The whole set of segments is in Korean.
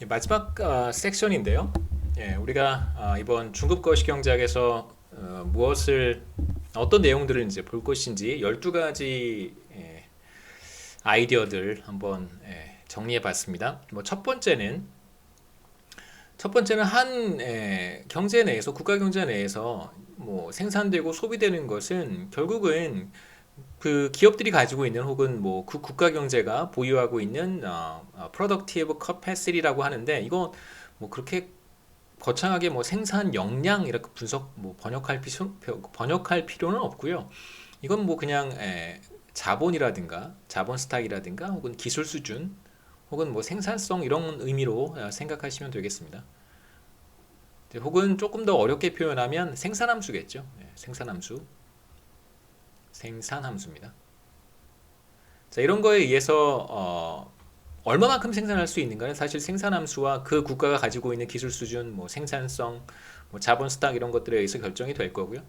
마지막 섹션인데요. 우리가 이번 중급 거시경제학에서 무엇을 어떤 내용들을 이제 볼 것인지 12가지 아이디어들 한번 정리해 봤습니다. 뭐 첫 번째는 한 경제 내에서 국가 경제 내에서 뭐 생산되고 소비되는 것은 결국은 그 기업들이 가지고 있는 혹은 뭐 그 국가 경제가 보유하고 있는 productive capacity라고 하는데 이거 뭐 그렇게 거창하게 뭐 생산 역량 이렇게 뭐 번역할 필요는 없고요. 이건 뭐 그냥 자본이라든가 자본 스탁이라든가 혹은 기술 수준 혹은 뭐 생산성 이런 의미로 생각하시면 되겠습니다. 혹은 조금 더 어렵게 표현하면 생산함수겠죠. 생산함수입니다. 자, 이런 거에 의해서 얼마만큼 생산할 수 있는가는 사실 생산함수와 그 국가가 가지고 있는 기술 수준, 뭐 생산성, 뭐 자본 스탁 이런 것들에 의해서 결정이 될 거고요.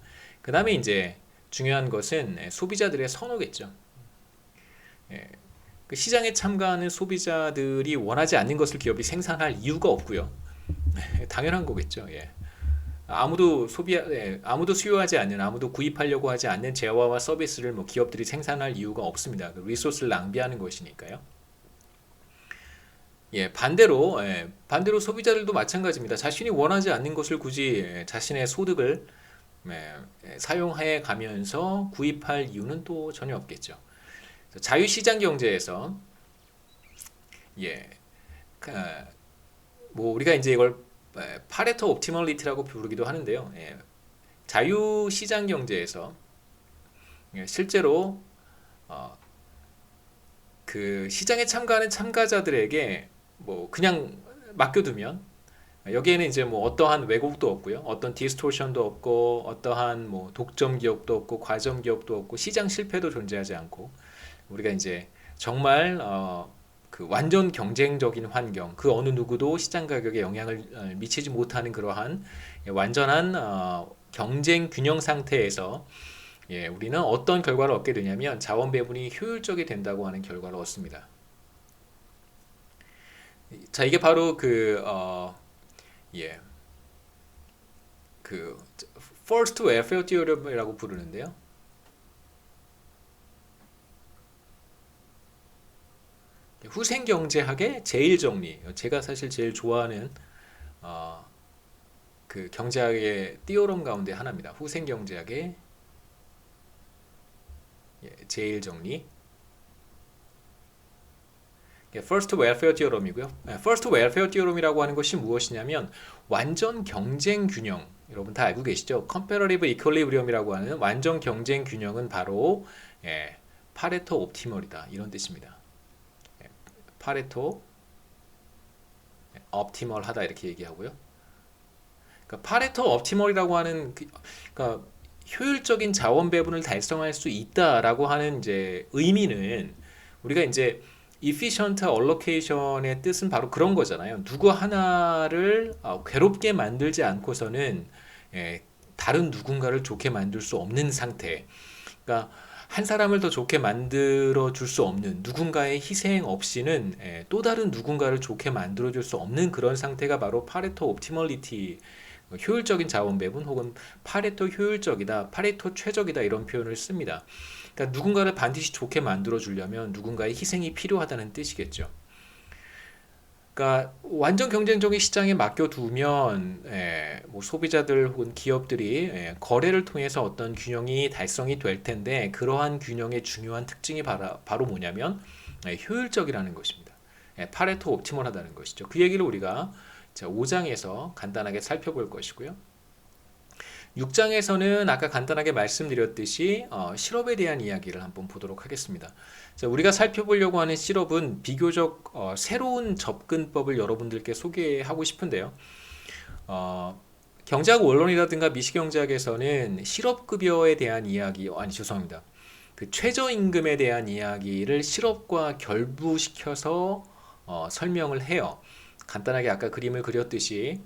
그 다음에 이제 중요한 것은 소비자들의 선호겠죠. 예, 그 시장에 참가하는 소비자들이 원하지 않는 것을 기업이 생산할 이유가 없고요. 당연한 거겠죠. 예. 아무도 수요하지 않는, 아무도 구입하려고 하지 않는 재화와 서비스를 뭐 기업들이 생산할 이유가 없습니다. 그 리소스를 낭비하는 것이니까요. 반대로 소비자들도 마찬가지입니다. 자신이 원하지 않는 것을 굳이 자신의 소득을 사용해 가면서 구입할 이유는 또 전혀 없겠죠. 자유시장 경제에서 예, 그, 뭐 우리가 이제 이걸 파레토 옵티멀리티라고 부르기도 하는데요. 자유시장 경제에서 실제로 어, 그 시장에 참가하는 참가자들에게 뭐 그냥 맡겨두면 여기에는 이제 뭐 어떠한 왜곡도 없고요, 어떤 디스토션도 없고, 어떠한 뭐 독점 기업도 없고, 과점 기업도 없고, 시장 실패도 존재하지 않고, 우리가 이제 정말 그 완전 경쟁적인 환경, 그 어느 누구도 시장 가격에 영향을 미치지 못하는 그러한 완전한 경쟁 균형 상태에서 우리는 어떤 결과를 얻게 되냐면 자원 배분이 효율적이 된다고 하는 결과를 얻습니다. 자, 이게 바로 예, 그 First Welfare Theorem이라고 부르는데요. 후생 경제학의 제일 정리. 제가 사실 제일 좋아하는 어, 그 경제학의 띠오럼 가운데 하나입니다. 후생 경제학의 제일 정리. First Welfare Theorem이고요. First Welfare Theorem이라고 하는 것이 무엇이냐면 완전 경쟁 균형. 여러분 다 알고 계시죠? Comparative Equilibrium이라고 하는 완전 경쟁 균형은 바로 파레토 옵티멀이다. 이런 뜻입니다. 파레토 옵티멀하다 이렇게 얘기하고요. 그러니까 파레토 옵티멀이라고 하는 그러니까 효율적인 자원 배분을 달성할 수 있다라고 하는 이제 의미는 우리가 이제 efficient allocation의 뜻은 바로 그런 거잖아요. 누구 하나를 괴롭게 만들지 않고서는 다른 누군가를 좋게 만들 수 없는 상태. 그러니까 한 사람을 더 좋게 만들어 줄 수 없는 누군가의 희생 없이는 또 다른 누군가를 좋게 만들어 줄 수 없는 그런 상태가 바로 파레토 옵티멀리티, 효율적인 자원 배분 혹은 파레토 효율적이다, 파레토 최적이다 이런 표현을 씁니다. 그러니까 누군가를 반드시 좋게 만들어 주려면 누군가의 희생이 필요하다는 뜻이겠죠. 그러니까 완전 경쟁적인 시장에 맡겨두면 뭐 소비자들 혹은 기업들이 거래를 통해서 어떤 균형이 달성이 될 텐데 그러한 균형의 중요한 특징이 바로 뭐냐면 효율적이라는 것입니다. 파레토 옵티멀하다는 것이죠. 그 얘기를 우리가 5장에서 간단하게 살펴볼 것이고요. 6장에서는 아까 간단하게 말씀드렸듯이 실업에 대한 이야기를 한번 보도록 하겠습니다. 자, 우리가 살펴보려고 하는 실업은 비교적 새로운 접근법을 여러분들께 소개하고 싶은데요. 경제학 원론이라든가 미시경제학에서는 실업급여에 대한 이야기, 아니 죄송합니다. 그 최저임금에 대한 이야기를 실업과 결부시켜서 설명을 해요. 간단하게 아까 그림을 그렸듯이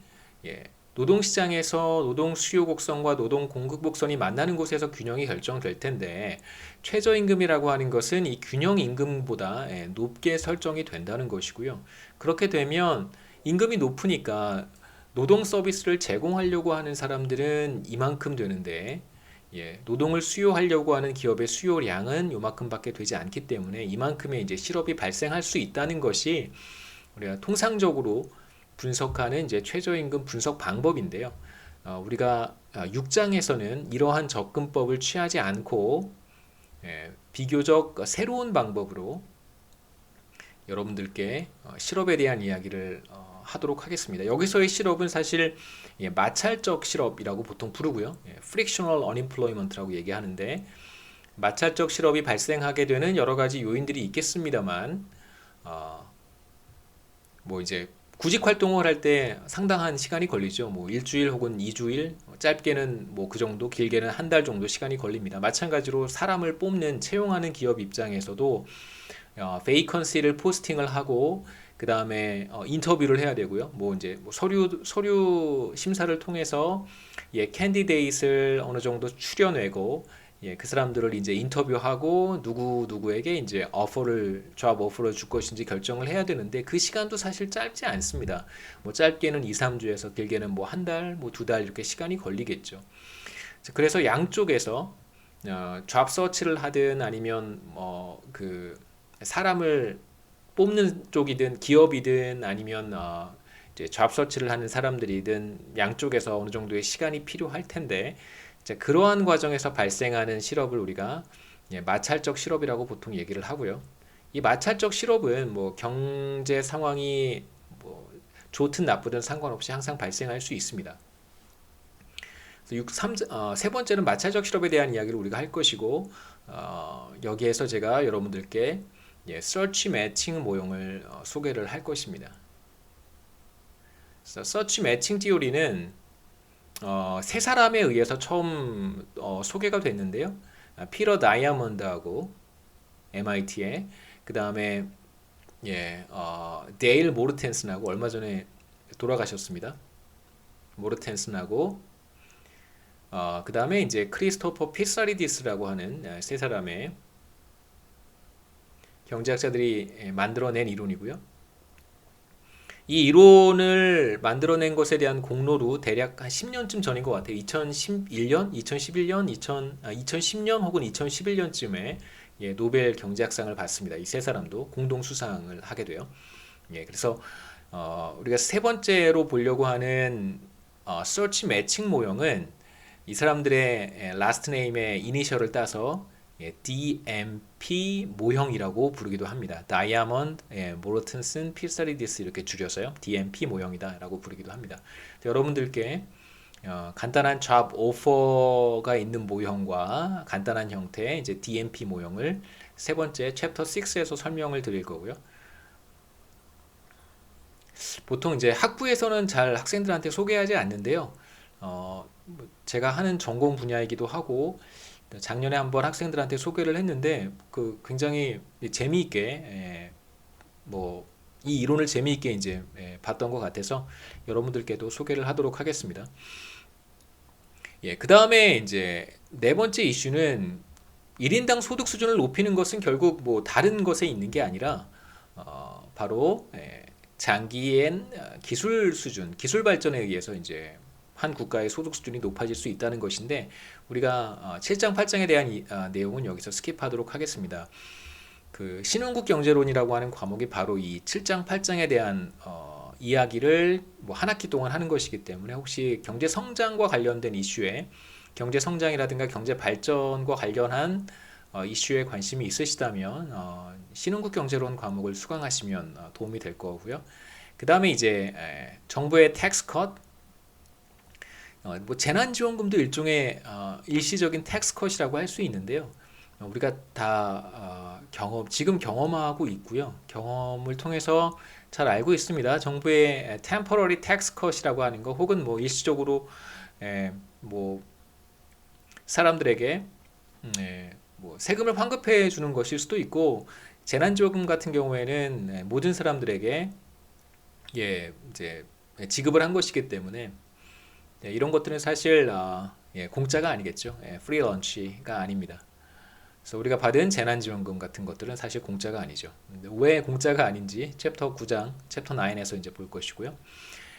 노동시장에서 노동 수요 곡선과 노동 공급 곡선이 만나는 곳에서 균형이 결정될 텐데 최저임금이라고 하는 것은 이 균형 임금보다 높게 설정이 된다는 것이고요. 그렇게 되면 임금이 높으니까 노동 서비스를 제공하려고 하는 사람들은 이만큼 되는데 노동을 수요하려고 하는 기업의 수요량은 요만큼밖에 되지 않기 때문에 이만큼의 이제 실업이 발생할 수 있다는 것이 우리가 통상적으로 분석하는 이제 최저임금 분석 방법인데요. 우리가 6장에서는 이러한 접근법을 취하지 않고 비교적 새로운 방법으로 여러분들께 실업에 대한 이야기를 하도록 하겠습니다. 여기서의 실업은 사실 마찰적 실업이라고 보통 부르고요. frictional unemployment라고 얘기하는데 마찰적 실업이 발생하게 되는 여러 가지 요인들이 있겠습니다만 뭐 이제 구직 활동을 할 때 상당한 시간이 걸리죠. 뭐 일주일 혹은 2주일, 짧게는 뭐 그 정도, 길게는 한 달 정도 시간이 걸립니다. 마찬가지로 사람을 뽑는 채용하는 기업 입장에서도 베이컨시를 포스팅을 하고 그 다음에 인터뷰를 해야 되고요. 뭐 이제 뭐 서류 심사를 통해서 캔디데이트를 어느 정도 추려내고 그 사람들을 이제 인터뷰하고 누구에게 이제 잡 오퍼를 줄 것인지 결정을 해야 되는데 그 시간도 사실 짧지 않습니다. 뭐 짧게는 2, 3주에서 길게는 뭐 한 달, 뭐 2달 이렇게 시간이 걸리겠죠. 그래서 양쪽에서 잡 서치를 하든 아니면 그 사람을 뽑는 쪽이든 기업이든 아니면 이제 잡 서치를 하는 사람들이든 양쪽에서 어느 정도의 시간이 필요할 텐데 그러한 과정에서 발생하는 실업을 우리가 마찰적 실업이라고 보통 얘기를 하고요. 이 마찰적 실업은 뭐 경제 상황이 뭐 좋든 나쁘든 상관없이 항상 발생할 수 있습니다. 세 번째는 마찰적 실업에 대한 이야기를 우리가 할 것이고 여기에서 제가 여러분들께 서치 매칭 모형을 소개를 할 것입니다. 서치 매칭 티오리는 세 사람에 의해서 처음 소개가 됐는데요. 피터 다이아몬드하고 MIT에 그 다음에 데일 모르텐슨하고 얼마 전에 돌아가셨습니다. 모르텐슨하고 그 다음에 이제 크리스토퍼 피사리디스라고 하는 세 사람의 경제학자들이 만들어낸 이론이고요. 이 이론을 만들어낸 것에 대한 공로로 대략 한 10년쯤 전인 것 같아요. 2011년, 2010년 혹은 2011년쯤에 노벨 경제학상을 받습니다. 이 세 사람도 공동 수상을 하게 돼요. 그래서 우리가 세 번째로 보려고 하는 서치 매칭 모형은 이 사람들의 라스트 네임의 이니셜을 따서 DMP 모형이라고 부르기도 합니다. 다이아몬드, 모르튼슨, 피사리디스 이렇게 줄여서요. DMP 모형이다 라고 부르기도 합니다. 여러분들께 간단한 잡 오퍼가 있는 모형과 간단한 형태의 이제 DMP 모형을 세 번째 챕터 6에서 설명을 드릴 거고요. 보통 이제 학부에서는 잘 학생들한테 소개하지 않는데요. 제가 하는 전공 분야이기도 하고 작년에 한번 학생들한테 소개를 했는데 그 굉장히 재미있게 뭐 이 이론을 재미있게 이제 봤던 것 같아서 여러분들께도 소개를 하도록 하겠습니다. 그 다음에 이제 네 번째 이슈는 1인당 소득 수준을 높이는 것은 결국 뭐 다른 것에 있는 게 아니라 바로 장기엔 기술 수준, 기술 발전에 의해서 이제 한 국가의 소득 수준이 높아질 수 있다는 것인데 우리가 7장 8장에 대한 내용은 여기서 스킵하도록 하겠습니다. 그 신흥국 경제론이라고 하는 과목이 바로 이 7장 8장에 대한 이야기를 뭐 한 학기 동안 하는 것이기 때문에 혹시 경제 성장과 관련된 이슈에 경제 성장이라든가 경제 발전과 관련한 이슈에 관심이 있으시다면 신흥국 경제론 과목을 수강하시면 도움이 될 거고요. 그 다음에 이제 정부의 텍스 컷, 뭐 재난지원금도 일종의 일시적인 텍스 컷이라고 할 수 있는데요. 우리가 다 지금 경험하고 있고요. 경험을 통해서 잘 알고 있습니다. 정부의 temporary tax cut이라고 하는 거 혹은 뭐 일시적으로 뭐 사람들에게 뭐 세금을 환급해 주는 것일 수도 있고 재난지원금 같은 경우에는 모든 사람들에게 이제 지급을 한 것이기 때문에 이런 것들은 사실 공짜가 아니겠죠. 프리 런치가 아닙니다. 그래서 우리가 받은 재난지원금 같은 것들은 사실 공짜가 아니죠. 왜 공짜가 아닌지 챕터 9장, 챕터 9에서 이제 볼 것이고요.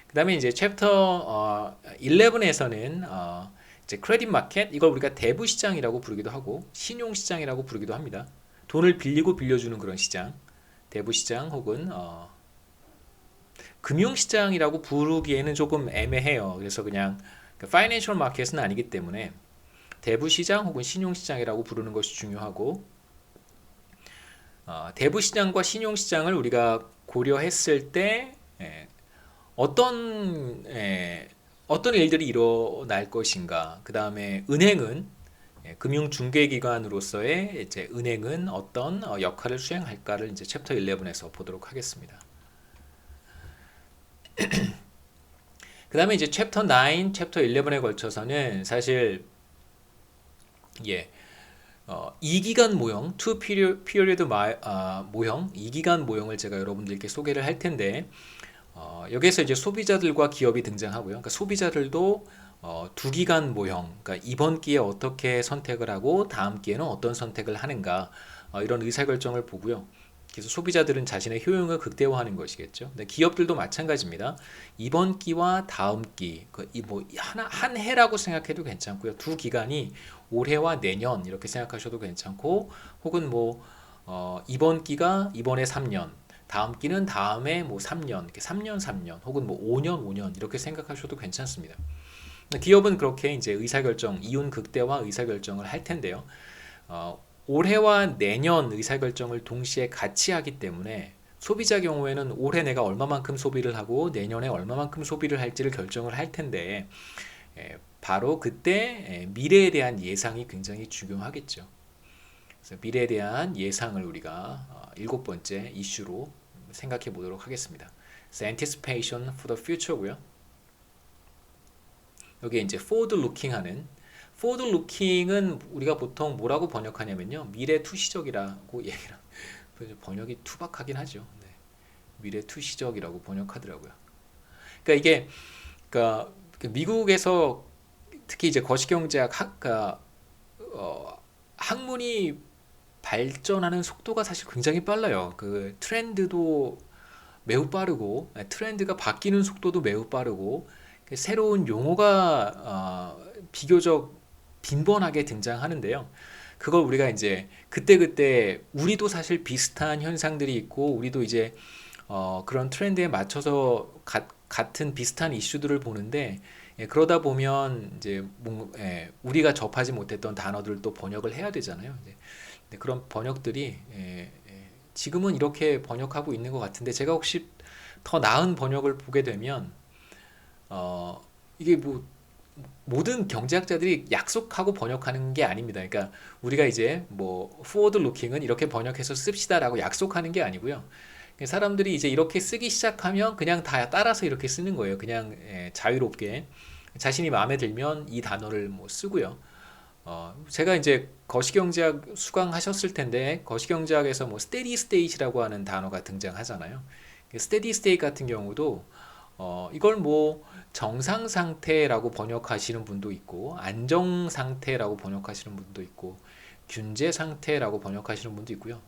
그 다음에 이제 챕터 11에서는 이제 크레딧 마켓, 이걸 우리가 대부 시장이라고 부르기도 하고 신용 시장이라고 부르기도 합니다. 돈을 빌리고 빌려주는 그런 시장, 대부 시장 혹은 금융 시장이라고 부르기에는 조금 애매해요. 그래서 그냥 파이낸셜 마켓은 아니기 때문에 대부 시장 혹은 신용 시장이라고 부르는 것이 중요하고, 대부 시장과 신용 시장을 우리가 고려했을 때 어떤 어떤 일들이 일어날 것인가. 그 다음에 은행은 금융 중개기관으로서의 이제 은행은 어떤 역할을 수행할까를 이제 챕터 11에서 보도록 하겠습니다. 그 다음에 이제 챕터 9, 챕터 11에 걸쳐서는 사실 이기간 모형, two period 모형, 이기간 모형을 제가 여러분들께 소개를 할 텐데, 여기서 이제 소비자들과 기업이 등장하고요. 그러니까 소비자들도 두 기간 모형, 그러니까 이번 기회에 어떻게 선택을 하고 다음 기회는 어떤 선택을 하는가, 이런 의사결정을 보고요. 그래서 소비자들은 자신의 효용을 극대화하는 것이겠죠. 근데 기업들도 마찬가지입니다. 이번 기와 다음 기, 뭐 한 해라고 생각해도 괜찮고요. 두 기간이 올해와 내년 이렇게 생각하셔도 괜찮고, 혹은 뭐 이번 기가 이번에 3년, 다음 기는 다음에 뭐 3년, 이렇게 3년 3년, 혹은 뭐 5년 5년 이렇게 생각하셔도 괜찮습니다. 기업은 그렇게 이제 의사결정, 이윤 극대화 의사결정을 할 텐데요. 올해와 내년 의사결정을 동시에 같이 하기 때문에 소비자 경우에는 올해 내가 얼마만큼 소비를 하고 내년에 얼마만큼 소비를 할지를 결정을 할 텐데, 바로 그때 미래에 대한 예상이 굉장히 중요하겠죠. 그래서 미래에 대한 예상을 우리가 7번째 이슈로 생각해 보도록 하겠습니다. 그래서 anticipation for the future고요. 여기에 이제 forward looking 하는, forward looking은 우리가 보통 뭐라고 번역하냐면요, 미래 투시적이라고 얘기를, 번역이 투박하긴 하죠. 네. 미래 투시적이라고 번역하더라고요. 그러니까 이게, 그러니까 미국에서 특히 이제 거시경제학 학문이 발전하는 속도가 사실 굉장히 빨라요. 그 트렌드도 매우 빠르고, 트렌드가 바뀌는 속도도 매우 빠르고, 새로운 용어가 비교적 빈번하게 등장하는데요. 그걸 우리가 이제 그때그때 우리도 사실 비슷한 현상들이 있고, 우리도 이제 그런 트렌드에 맞춰서 같은 비슷한 이슈들을 보는데, 그러다 보면 이제 우리가 접하지 못했던 단어들도 번역을 해야 되잖아요. 그런 번역들이 지금은 이렇게 번역하고 있는 것 같은데, 제가 혹시 더 나은 번역을 보게 되면 이게 뭐 모든 경제학자들이 약속하고 번역하는 게 아닙니다. 그러니까 우리가 이제 뭐 forward looking은 이렇게 번역해서 씁시다라고 약속하는 게 아니고요. 사람들이 이제 이렇게 쓰기 시작하면 그냥 다 따라서 이렇게 쓰는 거예요. 그냥 자유롭게 자신이 마음에 들면 이 단어를 뭐 쓰고요. 제가 이제 거시경제학 수강하셨을 텐데, 거시경제학에서 뭐 steady state라고 하는 단어가 등장하잖아요. steady state 같은 경우도 이걸 뭐 정상 상태라고 번역하시는 분도 있고, 안정 상태라고 번역하시는 분도 있고, 균제 상태라고 번역하시는 분도 있고요.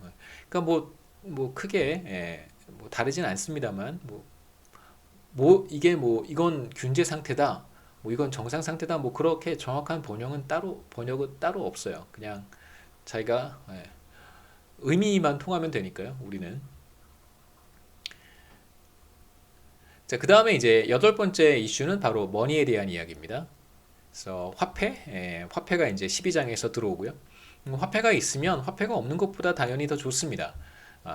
그러니까 뭐 크게 뭐 다르진 않습니다만, 이게 뭐 이건 균제 상태다, 뭐 이건 정상 상태다, 뭐 그렇게 정확한 번역은 따로 없어요. 그냥 자기가 의미만 통하면 되니까요, 우리는. 자, 그 다음에 이제 8번째 이슈는 바로 머니에 대한 이야기입니다. 그래서 화폐가 이제 12장에서 들어오고요. 화폐가 있으면 화폐가 없는 것보다 당연히 더 좋습니다.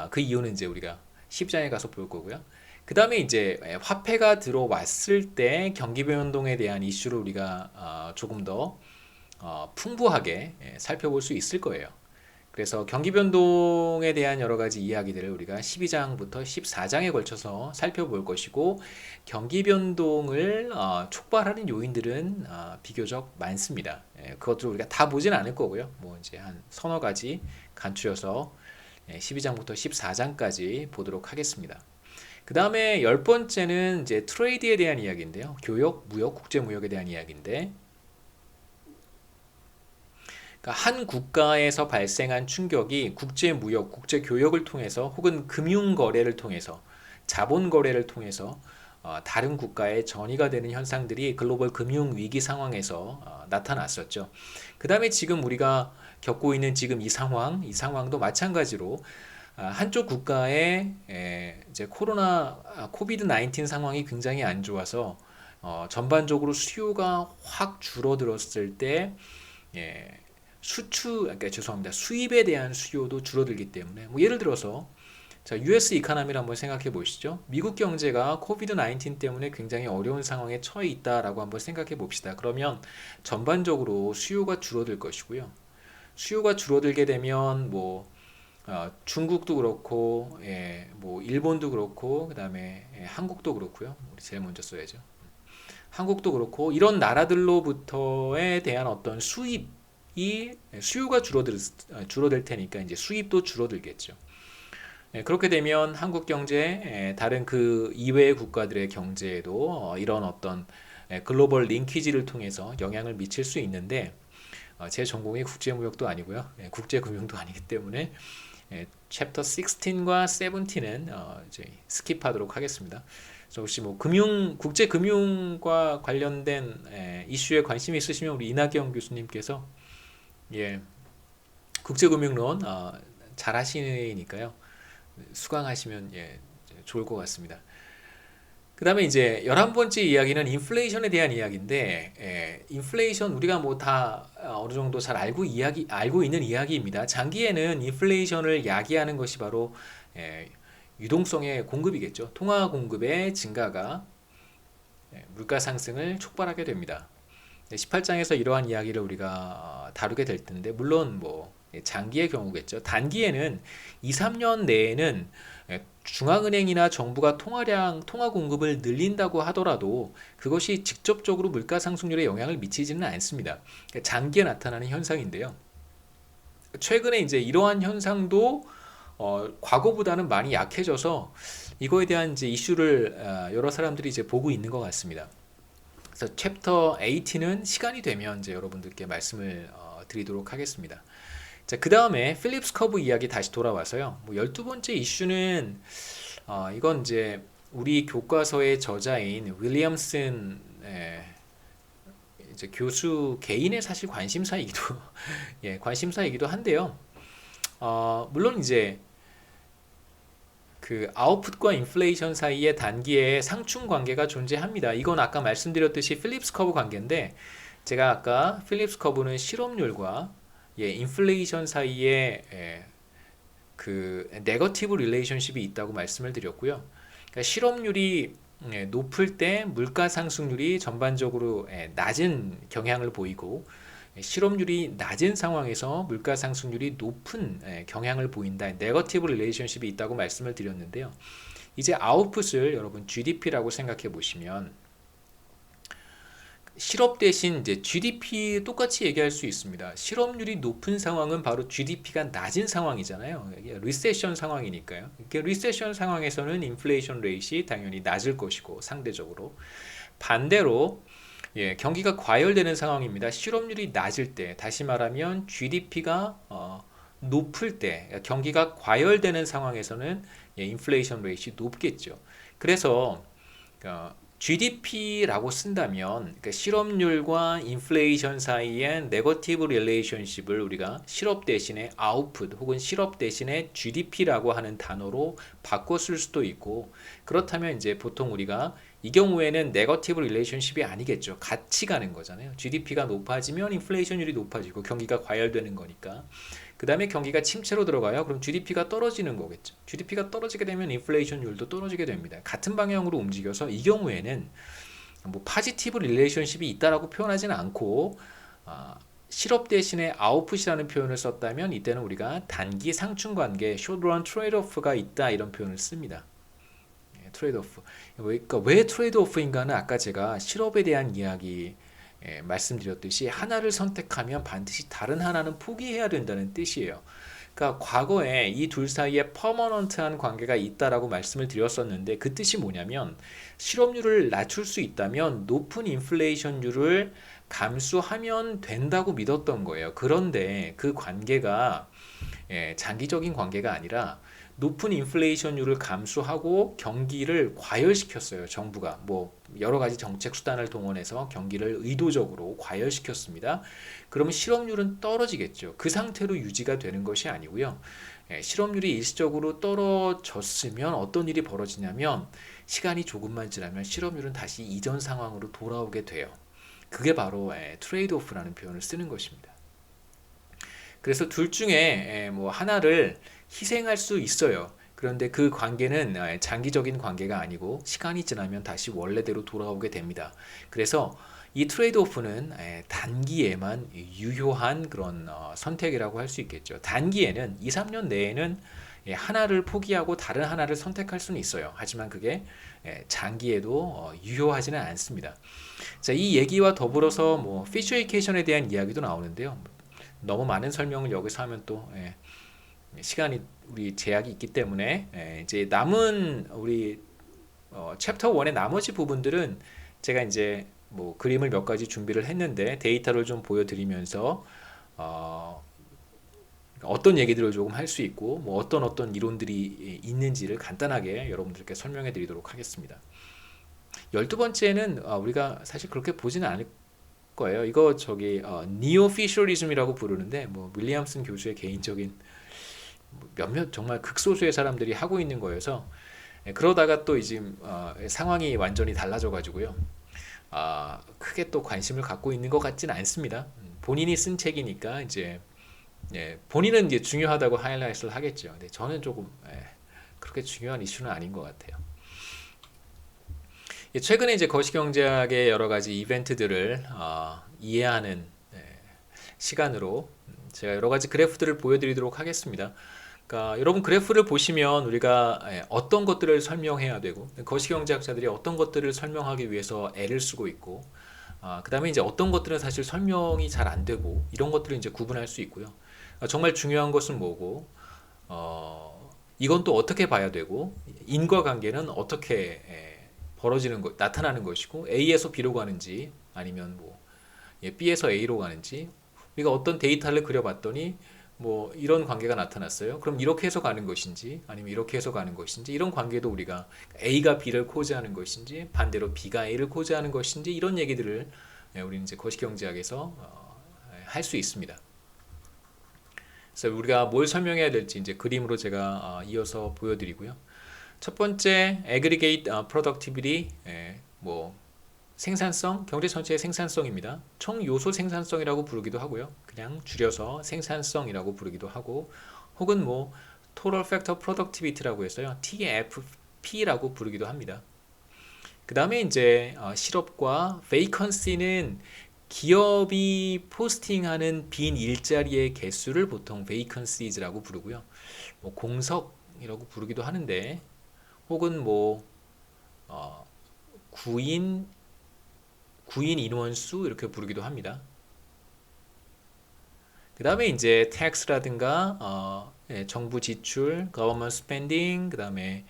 그 이유는 이제 우리가 10장에 가서 볼 거고요. 그 다음에 이제 화폐가 들어왔을 때 경기 변동에 대한 이슈를 우리가 조금 더 풍부하게 살펴볼 수 있을 거예요. 그래서 경기 변동에 대한 여러 가지 이야기들을 우리가 12장부터 14장에 걸쳐서 살펴볼 것이고, 경기 변동을 촉발하는 요인들은 비교적 많습니다. 그것들을 우리가 다 보진 않을 거고요. 뭐 이제 한 서너 가지 간추려서 12장부터 14장까지 보도록 하겠습니다. 그 다음에 10번째는 이제 트레이드에 대한 이야기인데요. 교역, 무역, 국제 무역에 대한 이야기인데, 그러니까 한 국가에서 발생한 충격이 국제 무역, 국제 교역을 통해서 혹은 금융 거래를 통해서 자본 거래를 통해서 다른 국가에 전이가 되는 현상들이 글로벌 금융 위기 상황에서 나타났었죠. 그 다음에 지금 우리가 겪고 있는 지금 이 상황도 마찬가지로 한쪽 국가의 이제 코비드 19 상황이 굉장히 안 좋아서 전반적으로 수요가 확 줄어들었을 때 예, 그러니까 죄송합니다. 수입에 대한 수요도 줄어들기 때문에 뭐 예를 들어서 자, US 이카노미를 한번 생각해 보시죠. 미국 경제가 코비드 19 때문에 굉장히 어려운 상황에 처해 있다라고 한번 생각해 봅시다. 그러면 전반적으로 수요가 줄어들 것이고요. 수요가 줄어들게 되면 뭐 중국도 그렇고 뭐 일본도 그렇고 그다음에 한국도 그렇고요. 우리 제일 먼저 써야죠. 한국도 그렇고 이런 나라들로부터에 대한 어떤 수요가 줄어들 테니까 이제 수입도 줄어들겠죠. 그렇게 되면 한국 경제, 다른 그 이외의 국가들의 경제에도 이런 어떤 글로벌 링키지를 통해서 영향을 미칠 수 있는데 제 전공이 국제무역도 아니고요. 국제금융도 아니기 때문에 챕터 16과 17은 이제 스킵하도록 하겠습니다. 그래서 혹시 뭐 국제금융과 관련된 이슈에 관심이 있으시면 우리 이낙영 교수님께서 국제금융론 잘 하시니까요. 수강하시면 좋을 것 같습니다. 그 다음에 이제 11번째 이야기는 인플레이션에 대한 이야기인데, 인플레이션 우리가 뭐 다 어느 정도 잘 알고 있는 이야기입니다. 장기에는 인플레이션을 야기하는 것이 바로 유동성의 공급이겠죠. 통화 공급의 증가가 물가 상승을 촉발하게 됩니다. 18장에서 이러한 이야기를 우리가 다루게 될 텐데, 물론 뭐 장기의 경우겠죠. 단기에는 2, 3년 내에는 중앙은행이나 정부가 통화 공급을 늘린다고 하더라도 그것이 직접적으로 물가 상승률에 영향을 미치지는 않습니다. 장기에 나타나는 현상인데요. 최근에 이제 이러한 현상도 과거보다는 많이 약해져서 이거에 대한 이제 이슈를 여러 사람들이 이제 보고 있는 것 같습니다. 그래서 챕터 18은 시간이 되면 이제 여러분들께 말씀을 드리도록 하겠습니다. 자, 그 다음에 필립스 커브 이야기 다시 돌아와서요. 뭐 12번째 이슈는 이건 이제 우리 교과서의 저자인 윌리엄슨 이제 교수 개인의 사실 관심사이기도 한데요. 물론 이제 그 아웃풋과 인플레이션 사이의 단기의 상충 관계가 존재합니다. 이건 아까 말씀드렸듯이 필립스 커브 관계인데 제가 아까 필립스 커브는 실업률과 인플레이션 사이에 그 네거티브 릴레이션십이 있다고 말씀을 드렸고요. 그러니까 실업률이 높을 때 물가 상승률이 전반적으로 낮은 경향을 보이고 실업률이 낮은 상황에서 물가 상승률이 높은 경향을 보인다. 네거티브 릴레이션십이 있다고 말씀을 드렸는데요. 이제 아웃풋을 여러분 GDP라고 생각해 보시면 실업 대신 이제 GDP 똑같이 얘기할 수 있습니다. 실업률이 높은 상황은 바로 GDP가 낮은 상황이잖아요. 이게 리세션 상황이니까요. 이렇게 리세션 상황에서는 인플레이션 레이트이 당연히 낮을 것이고 상대적으로 반대로 경기가 과열되는 상황입니다. 실업률이 낮을 때, 다시 말하면 GDP가 높을 때, 경기가 과열되는 상황에서는 인플레이션 레이트이 높겠죠. 그래서 GDP라고 쓴다면 그러니까 실업률과 인플레이션 사이의 네거티브 릴레이션십을 우리가 실업 대신에 아웃풋 혹은 실업 대신에 GDP라고 하는 단어로 바꿔 쓸 수도 있고 그렇다면 이제 보통 우리가 이 경우에는 네거티브 릴레이션십이 아니겠죠. 같이 가는 거잖아요. GDP가 높아지면 인플레이션율이 높아지고 경기가 과열되는 거니까. 그 다음에 경기가 침체로 들어가요. 그럼 GDP가 떨어지는 거겠죠. GDP가 떨어지게 되면 인플레이션율도 떨어지게 됩니다. 같은 방향으로 움직여서 이 경우에는 뭐 파지티브 릴레이션십이 있다라고 표현하지는 않고 실업 대신에 아웃풋이라는 표현을 썼다면 이때는 우리가 단기 상충 관계, short-run trade-off가 있다 이런 표현을 씁니다. 트레이드오프. 그러니까 왜 트레이드오프인가는 아까 제가 실업에 대한 이야기 말씀드렸듯이 하나를 선택하면 반드시 다른 하나는 포기해야 된다는 뜻이에요. 그러니까 과거에 이 둘 사이에 퍼머넌트한 관계가 있다라고 말씀을 드렸었는데 그 뜻이 뭐냐면 실업률을 낮출 수 있다면 높은 인플레이션율을 감수하면 된다고 믿었던 거예요. 그런데 그 관계가 장기적인 관계가 아니라 높은 인플레이션율을 감수하고 경기를 과열시켰어요. 정부가 뭐 여러 가지 정책 수단을 동원해서 경기를 의도적으로 과열시켰습니다. 그러면 실업률은 떨어지겠죠. 그 상태로 유지가 되는 것이 아니고요. 실업률이 일시적으로 떨어졌으면 어떤 일이 벌어지냐면 시간이 조금만 지나면 실업률은 다시 이전 상황으로 돌아오게 돼요. 그게 바로 트레이드오프라는 표현을 쓰는 것입니다. 그래서 둘 중에 뭐 하나를 희생할 수 있어요. 그런데 그 관계는 장기적인 관계가 아니고 시간이 지나면 다시 원래대로 돌아오게 됩니다. 그래서 이 트레이드오프는 단기에만 유효한 그런 선택이라고 할 수 있겠죠. 단기에는 2, 3년 내에는 하나를 포기하고 다른 하나를 선택할 수는 있어요. 하지만 그게 장기에도 유효하지는 않습니다. 자, 이 얘기와 더불어서 뭐 피처에이케이션에 대한 이야기도 나오는데요. 너무 많은 설명을 여기서 하면 또 시간이 우리 제약이 있기 때문에 이제 남은 우리 챕터 1의 나머지 부분들은 제가 이제 뭐 그림을 몇 가지 준비를 했는데 데이터를 좀 보여드리면서 어떤 얘기들을 조금 할 수 있고 뭐 어떤 이론들이 있는지를 간단하게 여러분들께 설명해 드리도록 하겠습니다. 12번째는 우리가 사실 그렇게 보지는 않을 거예요. 이거 저기 니오피셜리즘이라고 부르는데 뭐 윌리엄슨 교수의 개인적인 몇몇 정말 극소수의 사람들이 하고 있는 거여서 그러다가 또 이제 상황이 완전히 달라져 가지고요. 크게 또 관심을 갖고 있는 것 같지는 않습니다. 본인이 쓴 책이니까 이제 본인은 이제 중요하다고 하이라이트를 하겠죠. 근데 저는 조금 그렇게 중요한 이슈는 아닌 것 같아요. 최근에 이제 거시경제학의 여러 가지 이벤트들을 이해하는 시간으로 제가 여러 가지 그래프들을 보여드리도록 하겠습니다. 그러니까 여러분 그래프를 보시면 우리가 어떤 것들을 설명해야 되고 거시경제학자들이 어떤 것들을 설명하기 위해서 애를 쓰고 있고 그 다음에 이제 어떤 것들은 사실 설명이 잘 안 되고 이런 것들을 이제 구분할 수 있고요. 정말 중요한 것은 뭐고 이건 또 어떻게 봐야 되고 인과관계는 어떻게 벌어지는 것 나타나는 것이고 A에서 B로 가는지 아니면 뭐 B에서 A로 가는지 우리가 어떤 데이터를 그려봤더니 뭐 이런 관계가 나타났어요. 그럼 이렇게 해서 가는 것인지 아니면 이렇게 해서 가는 것인지 이런 관계도 우리가 A가 B를 코지하는 것인지 반대로 B가 A를 코지하는 것인지 이런 얘기들을 우리는 이제 거시경제학에서 할 수 있습니다. 그래서 우리가 뭘 설명해야 될지 이제 그림으로 제가 이어서 보여드리고요. 첫 번째 aggregate productivity 뭐 생산성, 경제 전체의 생산성입니다. 총 요소 생산성이라고 부르기도 하고요. 그냥 줄여서 생산성이라고 부르기도 하고 혹은 뭐 total factor productivity라고 해서요. TFP라고 부르기도 합니다. 그 다음에 이제 실업과 vacancy는 기업이 포스팅하는 빈 일자리의 개수를 보통 vacancies,라고 부르고요. 뭐 공석이라고 부르기도 하는데 혹은 뭐 구인 인원수 이렇게 부르기도 합니다. 그 다음에 이제 tax라든가 정부 지출, government spending, 그 다음에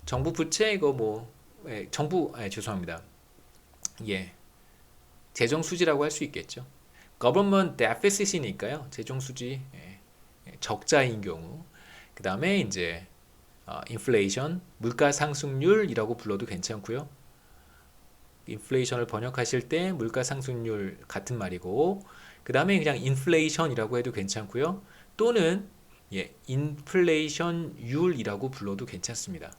정부 부채 이거 뭐 죄송합니다. 재정 수지라고 할 수 있겠죠. government deficit이니까요. 재정 수지 적자인 경우. 그 다음에 이제 inflation 물가 상승률이라고 불러도 괜찮고요. 인플레이션을 번역하실 때 물가 상승률 같은 말이고 그 다음에 그냥 인플레이션이라고 해도 괜찮고요. 또는 인플레이션율이라고 불러도 괜찮습니다.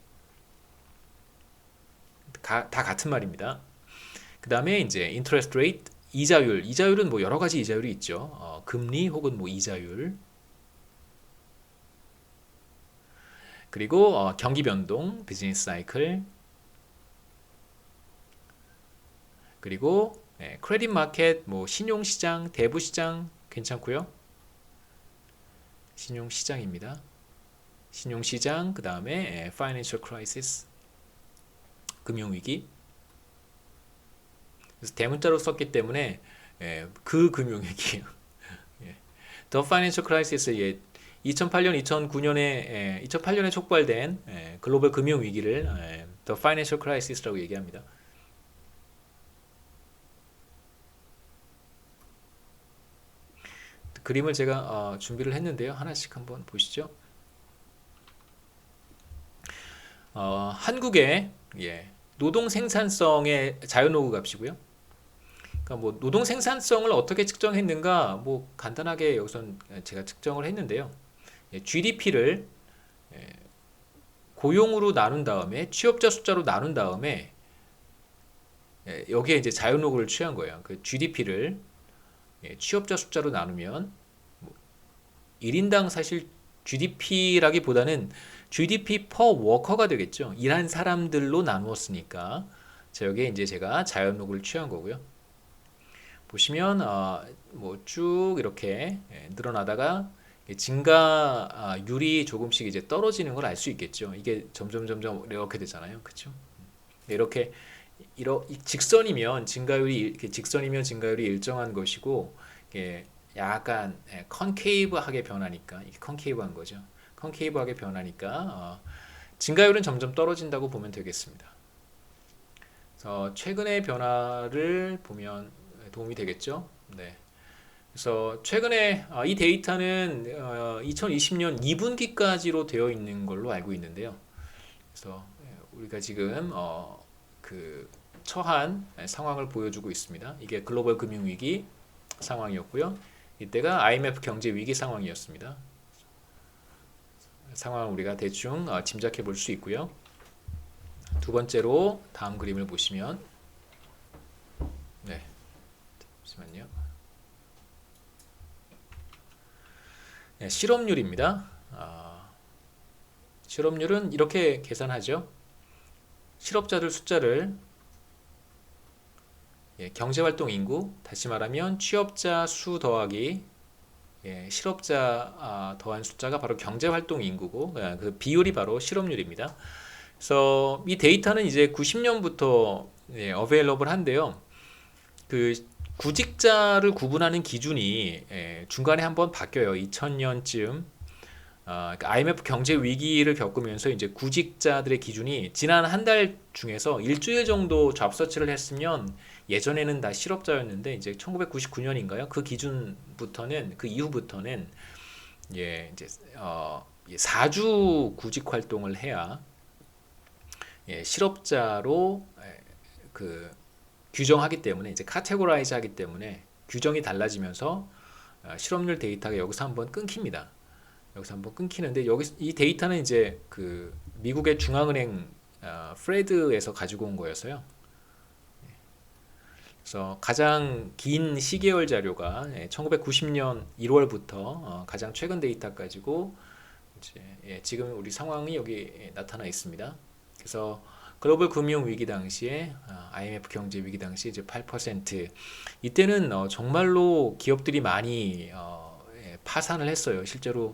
다 같은 말입니다. 그 다음에 이제 interest rate 이자율은 뭐 여러 가지 이자율이 있죠. 금리 혹은 뭐 이자율 그리고 경기 변동 비즈니스 사이클 그리고 크레딧 마켓, 뭐 신용 시장, 대부 시장 괜찮고요. 신용 시장입니다. 신용 시장 그다음에 financial crisis 금융 위기. 그래서 대문자로 썼기 때문에 그 금융 위기예요. The financial crisis 2008년, 2009년에 2008년에 촉발된 글로벌 금융 위기를 The Financial Crisis라고 얘기합니다. 그림을 제가 준비를 했는데요. 하나씩 한번 보시죠. 한국의 노동 생산성의 자유노구 값이고요. 그러니까 뭐 노동 생산성을 어떻게 측정했는가, 뭐 간단하게 여기선 제가 측정을 했는데요. GDP를 고용으로 나눈 다음에 취업자 숫자로 나눈 다음에 여기에 이제 자유노구를 취한 거예요. 그 GDP를 취업자 숫자로 나누면 1인당 사실 GDP라기보다는 GDP per worker가 되겠죠. 일한 사람들로 나누었으니까. 자, 여기에 이제 제가 자연노구를 취한 거고요. 보시면 뭐 쭉 이렇게 늘어나다가 증가율이 조금씩 이제 떨어지는 걸 알 수 있겠죠. 이게 점점 이렇게 되잖아요. 그렇죠? 이렇게 직선이면 증가율이 일정한 것이고, 이게 약간 컨케이브하게 변하니까, 이게 컨케이브한 거죠. 컨케이브하게 변하니까 증가율은 점점 떨어진다고 보면 되겠습니다. 그래서 최근의 변화를 보면 도움이 되겠죠. 네. 그래서 최근에 이 데이터는 2020년 2분기까지로 되어 있는 걸로 알고 있는데요. 그래서 우리가 지금 그 처한 상황을 보여주고 있습니다. 이게 글로벌 금융위기 상황이었고요. 이때가 IMF 경제 위기 상황이었습니다. 상황을 우리가 대충 짐작해 볼 수 있고요. 두 번째로 다음 그림을 보시면, 네, 잠시만요. 네, 실업률입니다. 실업률은 이렇게 계산하죠. 실업자들 숫자를 경제활동 인구, 다시 말하면 취업자 수 더하기 실업자 더한 숫자가 바로 경제활동 인구고, 그 비율이 바로 실업률입니다. 그래서 이 데이터는 이제 90년부터 어베일러블 한데요. 그 구직자를 구분하는 기준이 중간에 한번 바뀌어요. 2000년쯤 그러니까 IMF 경제 위기를 겪으면서 이제 구직자들의 기준이 지난 한 달 중에서 일주일 정도 잡서치를 했으면 예전에는 다 실업자였는데, 이제 1999년인가요? 그 기준부터는, 그 이후부터는 이제 4주 구직 활동을 해야 실업자로 그 규정하기 때문에, 이제 카테고라이즈 하기 때문에 규정이 달라지면서 실업률 데이터가 여기서 한번 끊깁니다. 여기서 한번 끊기는데, 이 데이터는 이제 그 미국의 중앙은행 프레드에서 가지고 온 거여서요. 그래서 가장 긴 시계열 자료가 1990년 1월부터 가장 최근 데이터까지고, 이제 지금 우리 상황이 여기 나타나 있습니다. 그래서 글로벌 금융 위기 당시에 IMF 경제 위기 당시 이제 8%, 이때는 정말로 기업들이 많이 파산을 했어요. 실제로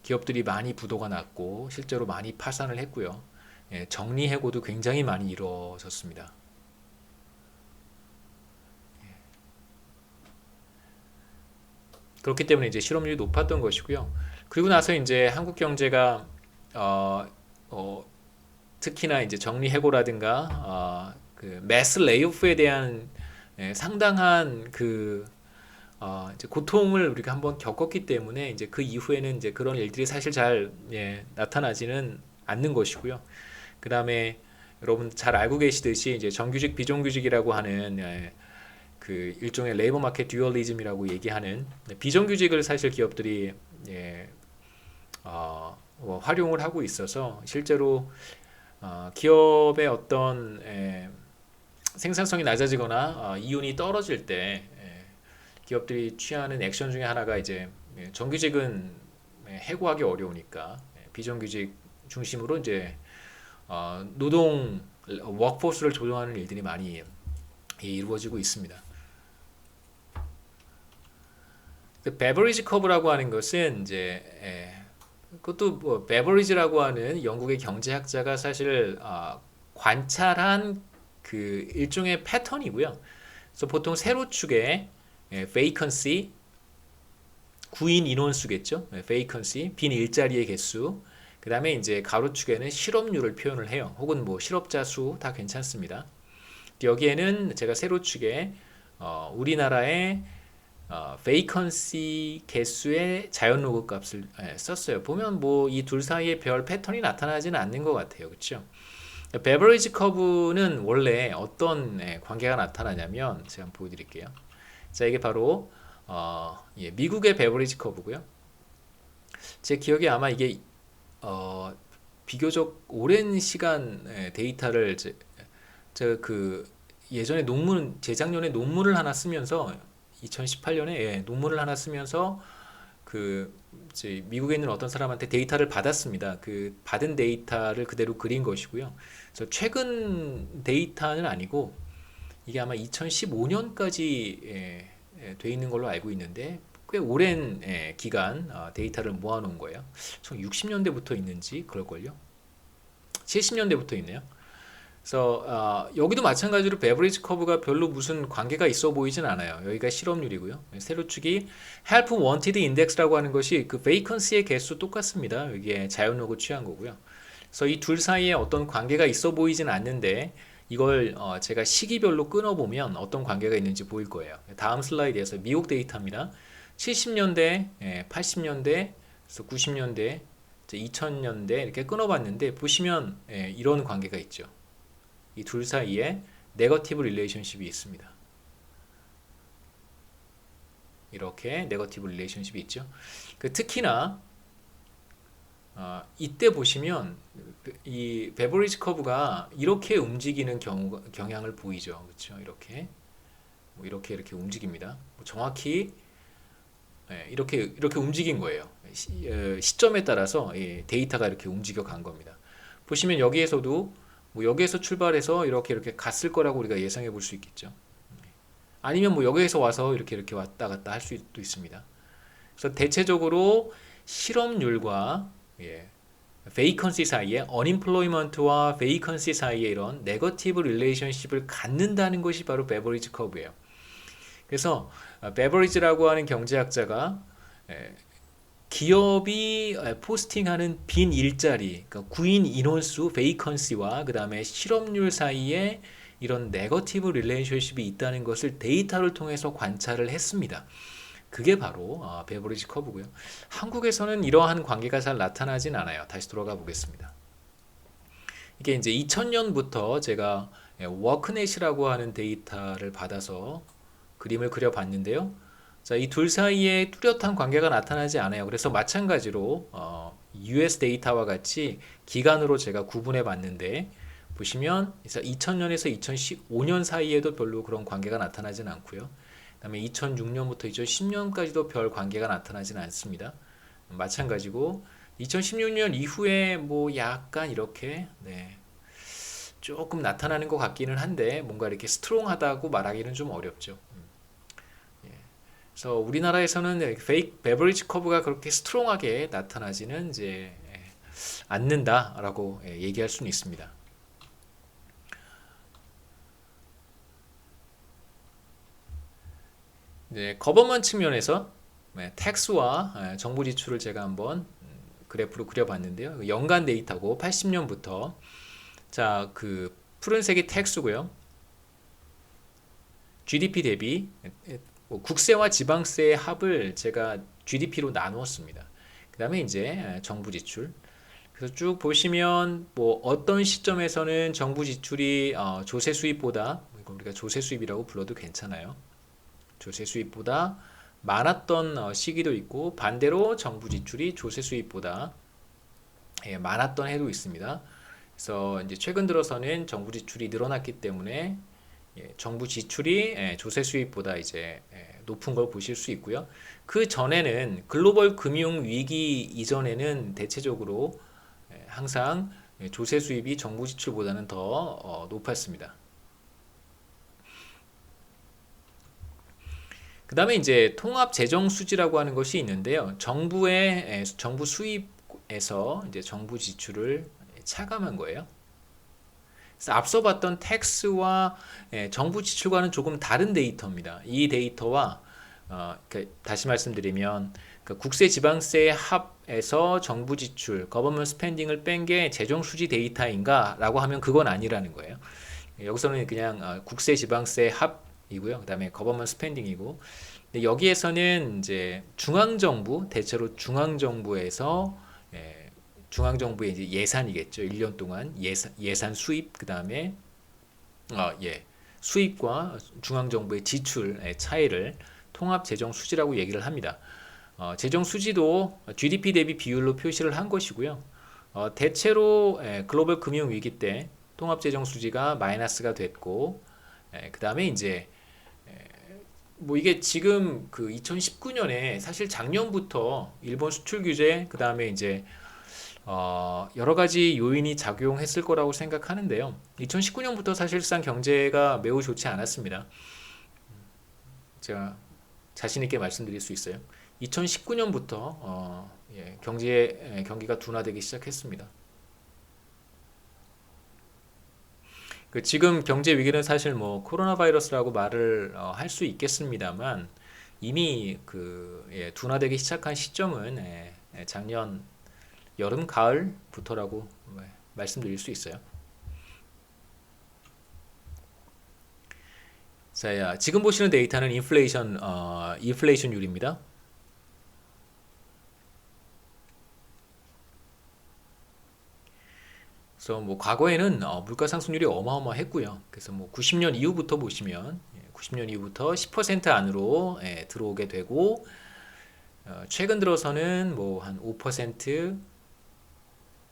기업들이 많이 부도가 났고 실제로 많이 파산을 했고요. 정리해고도 굉장히 많이 이루어졌습니다. 그렇기 때문에 이제 실업률이 높았던 것이고요. 그리고 나서 이제 한국 경제가 특히나 이제 정리해고라든가 그 매스 레이오프에 대한 상당한 그 이제 고통을 우리가 한번 겪었기 때문에, 이제 그 이후에는 이제 그런 일들이 사실 잘 나타나지는 않는 것이고요. 그 다음에 여러분 잘 알고 계시듯이 이제 정규직 비정규직이라고 하는 그 일종의 레이버 마켓 듀얼리즘이라고 얘기하는 비정규직을 사실 기업들이 활용을 하고 있어서, 실제로 기업의 어떤 생산성이 낮아지거나 이윤이 떨어질 때 기업들이 취하는 액션 중에 하나가 이제 정규직은 해고하기 어려우니까 비정규직 중심으로 이제 노동 워크포스를 조정하는 일들이 많이 이루어지고 있습니다. 그 베버리지 커브라고 하는 것은 이제 그것도 뭐 베버리지라고 하는 영국의 경제학자가 사실 관찰한 그 일종의 패턴이고요. 그래서 보통 세로축에 vacancy, 구인 인원수겠죠. vacancy, 빈 일자리의 개수. 그 다음에 이제 가로축에는 실업률을 표현을 해요. 혹은 뭐 실업자 수 다 괜찮습니다. 여기에는 제가 세로축에 우리나라의 vacancy 개수의 자연 로그 값을 썼어요. 보면 뭐 이 둘 사이에 별 패턴이 나타나지는 않는 것 같아요. 그렇죠? 베버리지 커브는 원래 어떤 관계가 나타나냐면 제가 한번 보여드릴게요. 자, 이게 바로 미국의 베버리지 커브고요. 제 기억에 아마 이게 비교적 오랜 시간 데이터를 제가 그 예전에 재작년에 논문을 하나 쓰면서 2018년에 논문을 하나 쓰면서 그 이제 미국에 있는 어떤 사람한테 데이터를 받았습니다. 그 받은 데이터를 그대로 그린 것이고요. 그래서 최근 데이터는 아니고 이게 아마 2015년까지 돼 있는 걸로 알고 있는데 꽤 오랜 기간 데이터를 모아놓은 거예요. 총 60년대부터 있는지 그럴걸요. 70년대부터 있네요. 그래서 여기도 마찬가지로 베버리지 커브가 별로 무슨 관계가 있어 보이진 않아요. 여기가 실업률이고요. 세로축이 help wanted index라고 하는 것이 그 vacancy의 개수 똑같습니다. 여기에 자연로그 취한 거고요. 그래서 이 둘 사이에 어떤 관계가 있어 보이진 않는데 이걸 제가 시기별로 끊어보면 어떤 관계가 있는지 보일 거예요. 다음 슬라이드에서 미국 데이터입니다. 70년대, 80년대, 그래서 90년대, 2000년대 이렇게 끊어봤는데 보시면 이런 관계가 있죠. 이 둘 사이에 네거티브 릴레이션십이 있습니다. 이렇게 네거티브 릴레이션십이 있죠. 특히나 이때 보시면 이 베버리지 커브가 이렇게 움직이는 경향을 보이죠. 그렇죠? 이렇게 움직입니다. 정확히 이렇게 움직인 거예요. 시점에 따라서 데이터가 이렇게 움직여 간 겁니다. 보시면 여기에서도 뭐 여기에서 출발해서 이렇게 갔을 거라고 우리가 예상해 볼 수 있겠죠. 아니면 뭐 여기에서 와서 이렇게 왔다 갔다 할 수도 있습니다. 그래서 대체적으로 실업률과 vacancy 사이에 unemployment와 vacancy 사이에 이런 네거티브 릴레이션십을 갖는다는 것이 바로 베버리지 커브예요. 그래서 베버리지라고 하는 경제학자가 기업이 포스팅하는 빈 일자리, 그러니까 구인 인원수, vacancy와 그 다음에 실업률 사이에 이런 네거티브 릴레이션십이 있다는 것을 데이터를 통해서 관찰을 했습니다. 그게 바로 베버리지 커브고요. 한국에서는 이러한 관계가 잘 나타나진 않아요. 다시 돌아가 보겠습니다. 이게 이제 2000년부터 제가 워크넷이라고 하는 데이터를 받아서 그림을 그려봤는데요. 자, 이 둘 사이에 뚜렷한 관계가 나타나지 않아요. 그래서 마찬가지로 US 데이터와 같이 기간으로 제가 구분해 봤는데 보시면 2000년에서 2015년 사이에도 별로 그런 관계가 나타나진 않고요. 그다음에 2006년부터 2010년까지도 별 관계가 나타나진 않습니다. 마찬가지고 2016년 이후에 뭐 약간 이렇게 조금 나타나는 것 같기는 한데 뭔가 이렇게 스트롱하다고 말하기는 좀 어렵죠. 그래서 우리나라에서는 베버리지 커브가 그렇게 스트롱하게 나타나지는 이제 않는다라고 얘기할 수는 있습니다. 거버먼 측면에서 텍스와 정부 지출을 제가 한번 그래프로 그려봤는데요. 연간 데이터고 80년부터 자, 그 푸른색이 텍스고요. GDP 대비 국세와 지방세의 합을 제가 GDP로 나누었습니다. 그 다음에 이제 정부 지출. 그래서 쭉 보시면 뭐 어떤 시점에서는 정부 지출이 조세 수입보다 우리가 조세 수입이라고 불러도 괜찮아요. 조세 수입보다 많았던 시기도 있고 반대로 정부 지출이 조세 수입보다 많았던 해도 있습니다. 그래서 이제 최근 들어서는 정부 지출이 늘어났기 때문에 정부 지출이 조세 수입보다 이제 높은 걸 보실 수 있고요. 그 전에는 글로벌 금융 위기 이전에는 대체적으로 항상 조세 수입이 정부 지출보다는 더 높았습니다. 그 다음에 이제 통합 재정 수지라고 하는 것이 있는데요. 정부 수입에서 이제 정부 지출을 차감한 거예요. 그래서 앞서 봤던 텍스와 정부 지출과는 조금 다른 데이터입니다. 이 데이터와 다시 말씀드리면 국세 지방세 합에서 정부 지출, 거버먼트 스펜딩을 뺀 게 재정 수지 데이터인가라고 하면 그건 아니라는 거예요. 여기서는 그냥 국세 지방세 합이고요. 그다음에 거버먼트 스펜딩이고, 근데 여기에서는 이제 중앙 정부, 대체로 중앙 정부에서 중앙정부의 이제 예산이겠죠. 1년 동안 예산 수입, 그다음에 수입과 중앙정부의 지출의 차이를 통합 재정 수지라고 얘기를 합니다. 재정 수지도 GDP 대비 비율로 표시를 한 것이고요. 대체로 글로벌 금융 위기 때 통합 재정 수지가 마이너스가 됐고, 그다음에 이제 뭐 이게 지금 그 2019년에 사실 작년부터 일본 수출 규제, 그다음에 이제 여러 가지 요인이 작용했을 거라고 생각하는데요. 2019년부터 사실상 경제가 매우 좋지 않았습니다. 제가 자신 있게 말씀드릴 수 있어요. 2019년부터 경기가 둔화되기 시작했습니다. 지금 경제 위기는 사실 뭐 코로나 바이러스라고 말을 할 수 있겠습니다만, 이미 둔화되기 시작한 시점은 작년 여름 가을부터라고 말씀드릴 수 있어요. 자, 지금 보시는 데이터는 인플레이션율입니다. 그래서 뭐 과거에는 물가 상승률이 어마어마했고요. 그래서 뭐 90년 이후부터 보시면 90년 이후부터 10% 안으로 들어오게 되고, 최근 들어서는 뭐 한 5%,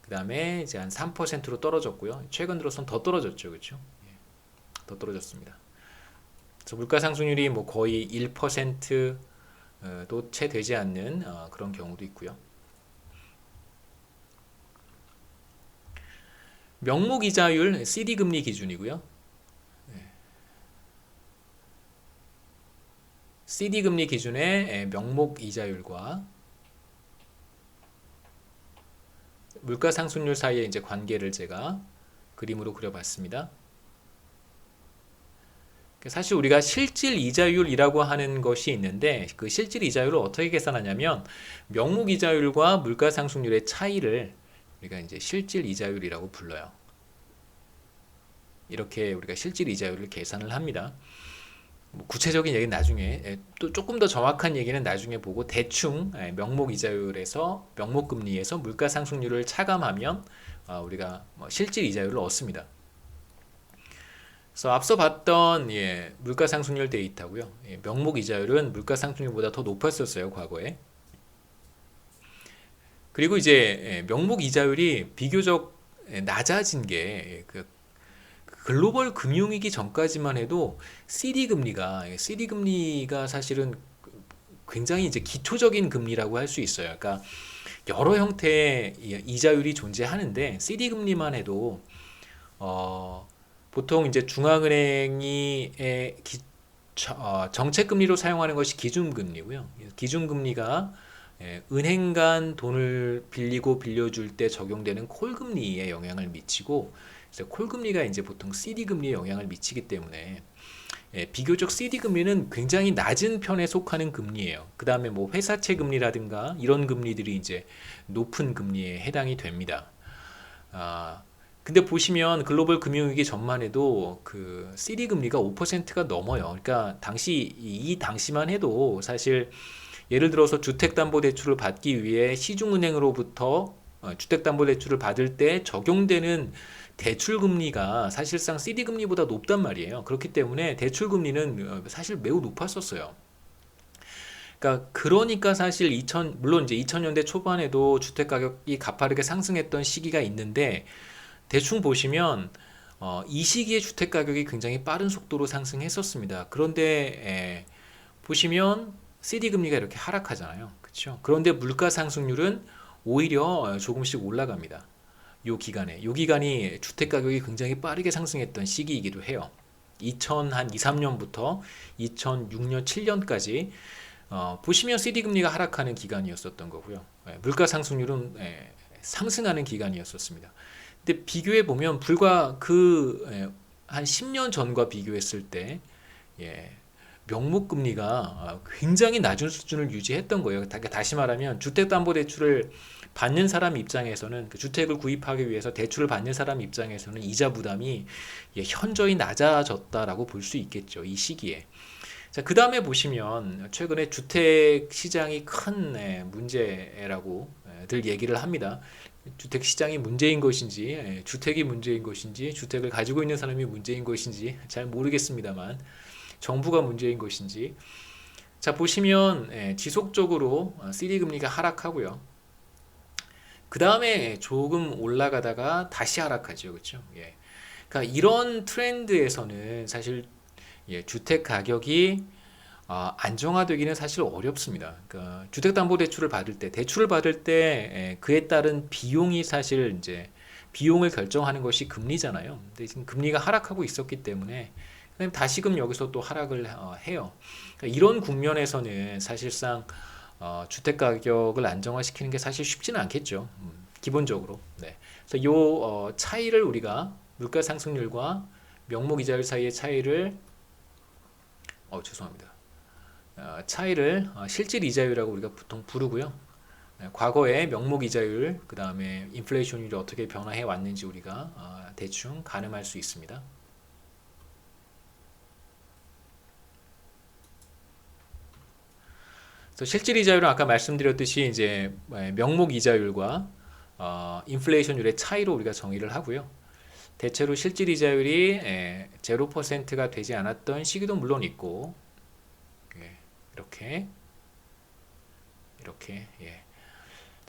그 다음에 이제 한 3%로 떨어졌고요. 최근 들어서는 더 떨어졌죠, 그렇죠? 더 떨어졌습니다. 그래서 물가 상승률이 뭐 거의 1%도 채 되지 않는 그런 경우도 있고요. 명목 이자율 CD 금리 기준이고요. CD 금리 기준의 명목 이자율과 물가 상승률 사이의 이제 관계를 제가 그림으로 그려봤습니다. 사실 우리가 실질 이자율이라고 하는 것이 있는데, 그 실질 이자율을 어떻게 계산하냐면 명목 이자율과 물가 상승률의 차이를 우리가 이제 실질 이자율이라고 불러요. 이렇게 우리가 실질 이자율을 계산을 합니다. 구체적인 얘기는 나중에, 또 조금 더 정확한 얘기는 나중에 보고, 대충 명목 이자율에서 명목 금리에서 물가 상승률을 차감하면 우리가 실질 이자율을 얻습니다. 그래서 앞서 봤던 물가 상승률 데이터고요. 명목 이자율은 물가 상승률보다 더 높았었어요, 과거에. 그리고 이제 명목 이자율이 비교적 낮아진 게 글로벌 금융위기 전까지만 해도 CD 금리가 사실은 굉장히 이제 기초적인 금리라고 할 수 있어요. 그러니까 여러 형태의 이자율이 존재하는데, CD 금리만 해도 보통 이제 중앙은행이 정책 금리로 사용하는 것이 기준금리고요. 기준금리가 은행 간 돈을 빌리고 빌려줄 때 적용되는 콜금리에 영향을 미치고, 콜금리가 이제 보통 CD 금리에 영향을 미치기 때문에 비교적 CD 금리는 굉장히 낮은 편에 속하는 금리예요. 그 다음에 뭐 회사채 금리라든가 이런 금리들이 이제 높은 금리에 해당이 됩니다. 근데 보시면 글로벌 금융위기 전만 해도 그 CD 금리가 5%가 넘어요. 그러니까 이 당시만 해도 사실 예를 들어서 주택담보대출을 받기 위해 시중은행으로부터 주택담보대출을 받을 때 적용되는 대출금리가 사실상 CD금리보다 높단 말이에요. 그렇기 때문에 대출금리는 사실 매우 높았었어요. 그러니까 사실 물론 이제 2000년대 초반에도 주택가격이 가파르게 상승했던 시기가 있는데, 대충 보시면 이 시기에 주택가격이 굉장히 빠른 속도로 상승했었습니다. 그런데 보시면 CD금리가 이렇게 하락하잖아요. 그렇죠? 그런데 물가 상승률은 오히려 조금씩 올라갑니다. 요 기간이 주택가격이 굉장히 빠르게 상승했던 시기이기도 해요. 2023년부터 2006년, 7년까지 보시면 CD금리가 하락하는 기간이었었던 거고요. 물가 상승률은 상승하는 기간이었었습니다. 근데 비교해 보면 불과 한 10년 전과 비교했을 때 명목금리가 굉장히 낮은 수준을 유지했던 거예요. 다시 말하면 주택담보대출을 받는 사람 입장에서는 그 주택을 구입하기 위해서 대출을 받는 사람 입장에서는 이자 부담이 현저히 낮아졌다라고 볼 수 있겠죠. 이 시기에. 자, 그 다음에 보시면 최근에 주택 시장이 큰 문제라고 늘 얘기를 합니다. 주택 시장이 문제인 것인지, 주택이 문제인 것인지, 주택을 가지고 있는 사람이 문제인 것인지 잘 모르겠습니다만 정부가 문제인 것인지. 자, 보시면 지속적으로 CD 금리가 하락하고요. 그 다음에 조금 올라가다가 다시 하락하죠, 그렇죠? 그러니까 이런 트렌드에서는 사실 주택 가격이 안정화되기는 사실 어렵습니다. 그러니까 주택담보대출을 받을 때, 대출을 받을 때 그에 따른 비용이 사실 이제 비용을 결정하는 것이 금리잖아요. 근데 지금 금리가 하락하고 있었기 때문에 그다음에 다시금 여기서 또 하락을 해요. 그러니까 이런 국면에서는 사실상 주택 가격을 안정화시키는 게 사실 쉽지는 않겠죠. 기본적으로. 네. 그래서 요 차이를 우리가 물가 상승률과 명목 이자율 사이의 차이를 죄송합니다. 차이를 실질 이자율이라고 우리가 보통 부르고요. 과거의 명목 이자율, 그 다음에 인플레이션율이 어떻게 변화해 왔는지 우리가 대충 가늠할 수 있습니다. 그래서 실질 이자율은 아까 말씀드렸듯이 이제 명목 이자율과 인플레이션율의 차이로 우리가 정의를 하고요. 대체로 실질 이자율이 0%가 되지 않았던 시기도 물론 있고, 이렇게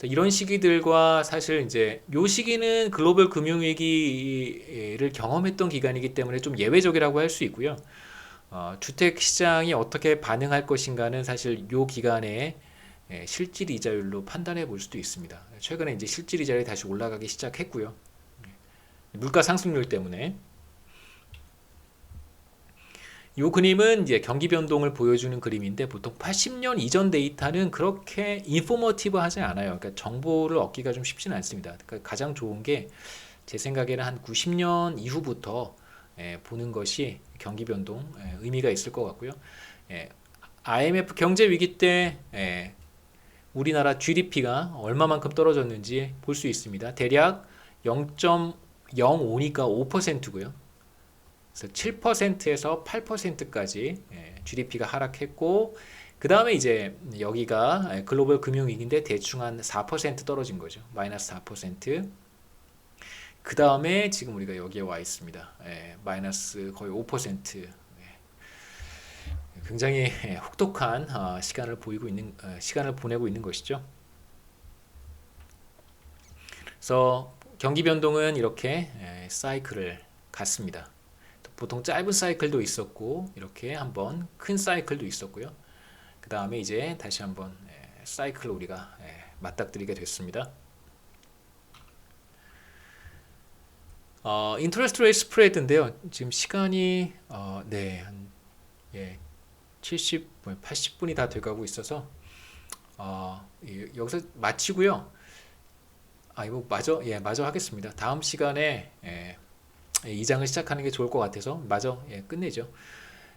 이런 시기들과 사실 이제 요 시기는 글로벌 금융위기를 경험했던 기간이기 때문에 좀 예외적이라고 할 수 있고요. 주택 시장이 어떻게 반응할 것인가는 사실 요 기간에 실질 이자율로 판단해 볼 수도 있습니다. 최근에 이제 실질 이자율이 다시 올라가기 시작했고요. 물가 상승률 때문에. 이 그림은 이제 경기 변동을 보여주는 그림인데 보통 80년 이전 데이터는 그렇게 인포머티브하지 않아요. 그러니까 정보를 얻기가 좀 쉽지는 않습니다. 그러니까 가장 좋은 게 제 생각에는 한 90년 이후부터 보는 것이 경기 변동 의미가 있을 것 같고요. IMF 경제 위기 때 우리나라 GDP가 얼마만큼 떨어졌는지 볼 수 있습니다. 대략 0.05니까 5%고요. 그래서 7%에서 8%까지 GDP가 하락했고, 그 다음에 이제 여기가 글로벌 금융위기인데 대충 한 4% 떨어진 거죠. 마이너스 4%. 그 다음에 지금 우리가 여기에 와 있습니다. 마이너스 거의 5%. 굉장히 혹독한 시간을 보내고 있는 것이죠. 그래서 경기 변동은 이렇게 사이클을 갔습니다. 보통 짧은 사이클도 있었고 이렇게 한번 큰 사이클도 있었고요. 그 다음에 이제 다시 한번 사이클을 우리가 맞닥뜨리게 됐습니다. 인터레스트 레이트 스프레드인데요. 지금 시간이 한 70, 80분이 다 돼가고 있어서 여기서 마치고요. 이거 마저 하겠습니다. 다음 시간에 2장을 시작하는 게 좋을 것 같아서 마저 끝내죠.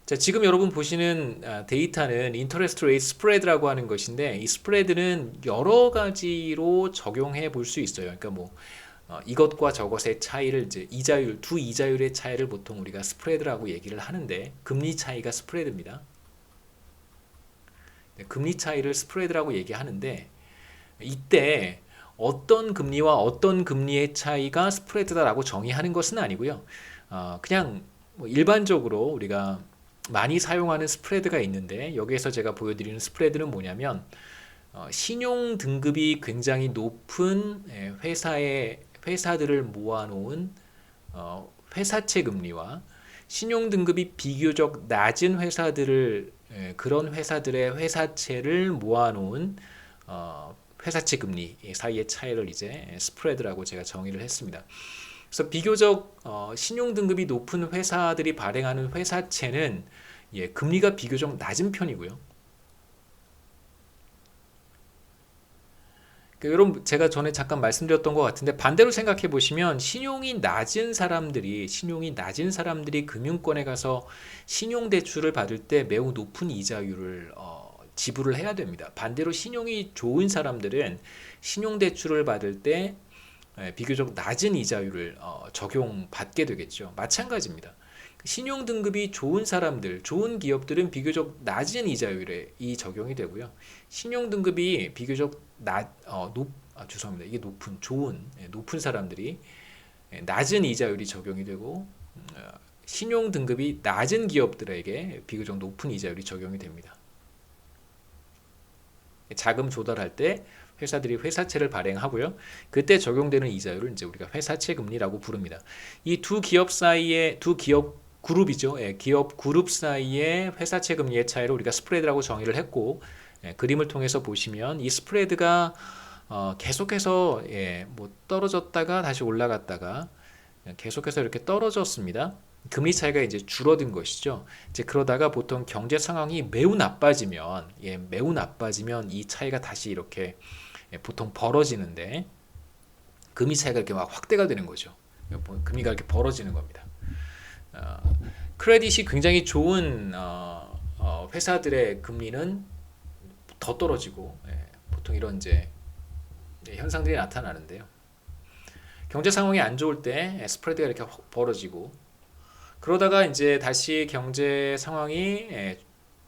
자, 지금 여러분 보시는 데이터는 인터레스트 레이트 스프레드라고 하는 것인데, 이 스프레드는 여러 가지로 적용해 볼 수 있어요. 그러니까 뭐 이것과 저것의 차이를 이제 두 이자율의 차이를 보통 우리가 스프레드라고 얘기를 하는데, 금리 차이가 스프레드입니다. 금리 차이를 스프레드라고 얘기하는데, 이때 어떤 금리와 어떤 금리의 차이가 스프레드다라고 정의하는 것은 아니고요. 그냥 뭐 일반적으로 우리가 많이 사용하는 스프레드가 있는데, 여기에서 제가 보여드리는 스프레드는 뭐냐면 신용 등급이 굉장히 높은 회사들을 모아놓은 회사채 금리와 신용 등급이 비교적 낮은 그런 회사들의 회사채를 모아놓은 회사채 금리 사이의 차이를 이제 스프레드라고 제가 정의를 했습니다. 그래서 비교적 신용 등급이 높은 회사들이 발행하는 회사채는 금리가 비교적 낮은 편이고요. 여러분 제가 전에 잠깐 말씀드렸던 것 같은데 반대로 생각해 보시면 신용이 낮은 사람들이 금융권에 가서 신용대출을 받을 때 매우 높은 이자율을 지불을 해야 됩니다. 반대로 신용이 좋은 사람들은 신용대출을 받을 때 비교적 낮은 이자율을 적용받게 되겠죠. 마찬가지입니다. 신용 등급이 좋은 사람들, 좋은 기업들은 비교적 낮은 이자율에 이 적용이 되고요. 신용 등급이 비교적 죄송합니다. 이게 높은 사람들이 낮은 이자율이 적용이 되고 신용 등급이 낮은 기업들에게 비교적 높은 이자율이 적용이 됩니다. 자금 조달할 때 회사들이 회사채를 발행하고요. 그때 적용되는 이자율을 이제 우리가 회사채 금리라고 부릅니다. 이 두 기업 그룹이죠. 기업 그룹 사이의 회사채 금리의 차이를 우리가 스프레드라고 정의를 했고, 그림을 통해서 보시면 이 스프레드가 계속해서 뭐 떨어졌다가 다시 올라갔다가 계속해서 이렇게 떨어졌습니다. 금리 차이가 이제 줄어든 것이죠. 이제 그러다가 보통 경제 상황이 매우 나빠지면 이 차이가 다시 이렇게 보통 벌어지는데 금리 차이가 이렇게 막 확대가 되는 거죠. 금리가 이렇게 벌어지는 겁니다. 크레딧이 굉장히 좋은 회사들의 금리는 더 떨어지고 보통 이런 이제 현상들이 나타나는데요. 경제 상황이 안 좋을 때 스프레드가 이렇게 벌어지고 그러다가 이제 다시 경제 상황이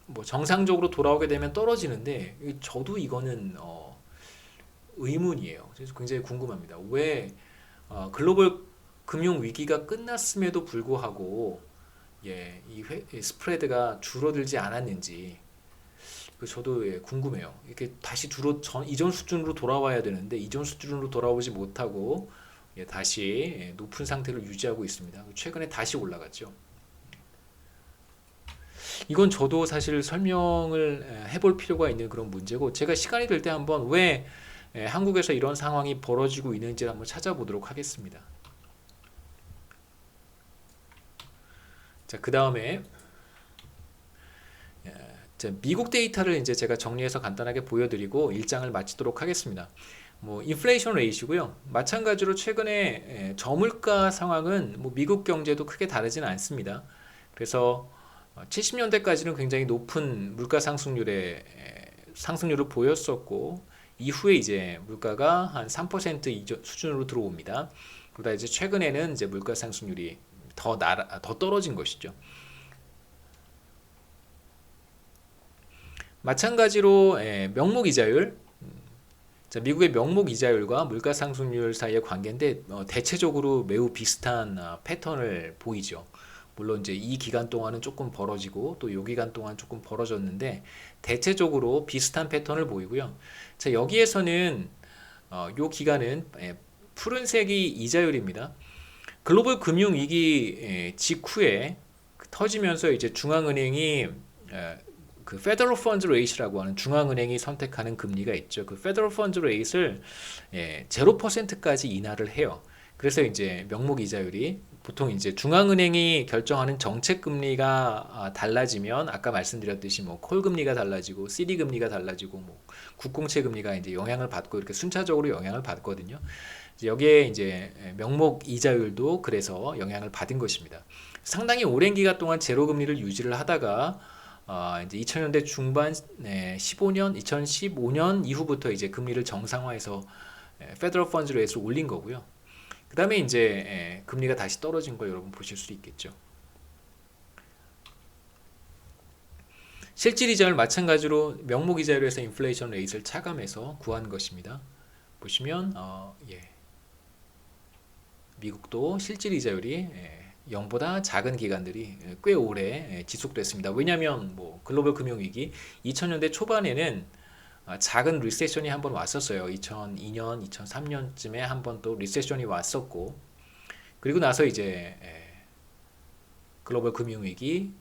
뭐 정상적으로 돌아오게 되면 떨어지는데 저도 이거는 의문이에요. 그래서 굉장히 궁금합니다. 왜 글로벌 금융 위기가 끝났음에도 불구하고 이 스프레드가 줄어들지 않았는지 저도 궁금해요. 이렇게 다시 이전 수준으로 돌아와야 되는데 이전 수준으로 돌아오지 못하고 다시 높은 상태를 유지하고 있습니다. 최근에 다시 올라갔죠. 이건 저도 사실 설명을 해볼 필요가 있는 그런 문제고 제가 시간이 될 때 한번 왜 한국에서 이런 상황이 벌어지고 있는지를 한번 찾아보도록 하겠습니다. 자, 그 다음에 미국 데이터를 이제 제가 정리해서 간단하게 보여드리고 일장을 마치도록 하겠습니다. 뭐 인플레이션 레이시고요. 마찬가지로 최근에 저물가 상황은 뭐 미국 경제도 크게 다르지는 않습니다. 그래서 70년대까지는 굉장히 높은 물가 상승률을 보였었고 이후에 이제 물가가 한 3% 수준으로 들어옵니다. 그러다 이제 최근에는 이제 물가 상승률이 더 떨어진 것이죠. 마찬가지로 명목 이자율, 미국의 명목 이자율과 물가 상승률 사이의 관계인데 대체적으로 매우 비슷한 패턴을 보이죠. 물론 이제 이 기간 동안은 조금 벌어지고 또 이 기간 동안 조금 벌어졌는데 대체적으로 비슷한 패턴을 보이고요. 자, 여기에서는 이 기간은 푸른색이 이자율입니다. 글로벌 금융 위기 직후에 터지면서 이제 중앙은행이 그 Federal Funds Rate라고 하는 중앙은행이 선택하는 금리가 있죠. 그 Federal Funds Rate를 0%까지 인하를 해요. 그래서 이제 명목 이자율이 보통 이제 중앙은행이 결정하는 정책 금리가 달라지면 아까 말씀드렸듯이 뭐 콜 금리가 달라지고 CD 금리가 달라지고 뭐 국공채 금리가 이제 영향을 받고 이렇게 순차적으로 영향을 받거든요. 여기에 이제 명목 이자율도 그래서 영향을 받은 것입니다. 상당히 오랜 기간 동안 제로 금리를 유지를 하다가 이제 2000년대 중반 2015년 이후부터 이제 금리를 정상화해서 페더럴 펀즈 레이트를 올린 거고요. 그 다음에 이제 금리가 다시 떨어진 거 여러분 보실 수 있겠죠. 실질 이자율 마찬가지로 명목 이자율에서 인플레이션 레이트를 차감해서 구한 것입니다. 보시면 미국도 실질 이자율이 0보다 작은 기간들이 꽤 오래 지속됐습니다. 왜냐하면 뭐 글로벌 금융위기 2000년대 초반에는 작은 리세션이 한번 왔었어요. 2002년, 2003년쯤에 한번 또 리세션이 왔었고 그리고 나서 이제 글로벌 금융위기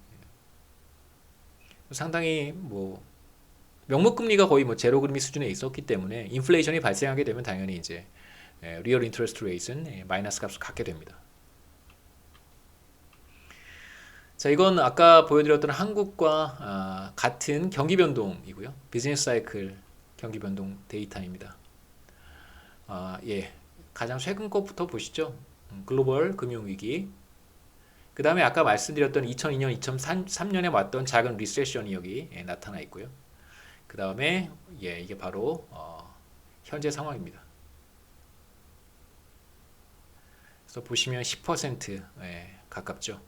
상당히 뭐 명목금리가 거의 뭐 제로 금리 수준에 있었기 때문에 인플레이션이 발생하게 되면 당연히 이제 리얼 인터레스트 레이트는 마이너스 값을 갖게 됩니다. 자, 이건 아까 보여드렸던 한국과 같은 경기 변동이고요. 비즈니스 사이클 경기 변동 데이터입니다. 예, 가장 최근 것부터 보시죠. 글로벌 금융위기. 그 다음에 아까 말씀드렸던 2002년, 2003년에 왔던 작은 리세션이 여기 나타나 있고요. 그 다음에 예, 이게 바로 현재 상황입니다. 그래서 보시면 10% 가깝죠.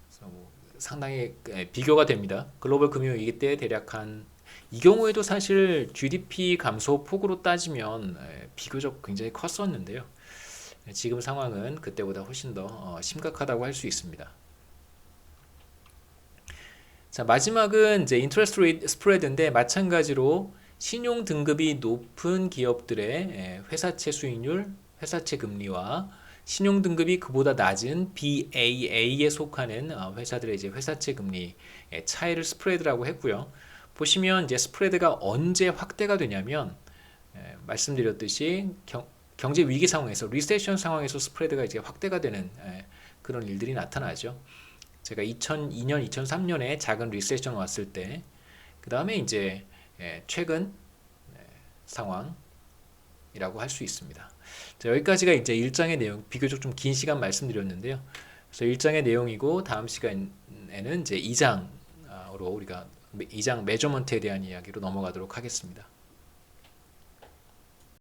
그래서 뭐 상당히 비교가 됩니다. 글로벌 금융위기 때 대략 이 경우에도 사실 GDP 감소 폭으로 따지면 비교적 굉장히 컸었는데요. 지금 상황은 그때보다 훨씬 더 심각하다고 할 수 있습니다. 자, 마지막은 이제 인터레스트 레이트 스프레드인데 마찬가지로 신용 등급이 높은 기업들의 회사채 수익률, 회사채 금리와 신용 등급이 그보다 낮은 BAA에 속하는 회사들의 이제 회사채 금리 차이를 스프레드라고 했고요. 보시면 이제 스프레드가 언제 확대가 되냐면 말씀드렸듯이 경제 위기 상황에서 리세션 상황에서 스프레드가 이제 확대가 되는 그런 일들이 나타나죠. 제가 2002년, 2003년에 작은 리세션 왔을 때, 그 다음에 이제 최근 상황이라고 할 수 있습니다. 자, 여기까지가 이제 1장의 내용, 비교적 좀 긴 시간 말씀드렸는데요. 그래서 1장의 내용이고 다음 시간에는 이제 2장으로 우리가 2장 메저먼트에 대한 이야기로 넘어가도록 하겠습니다.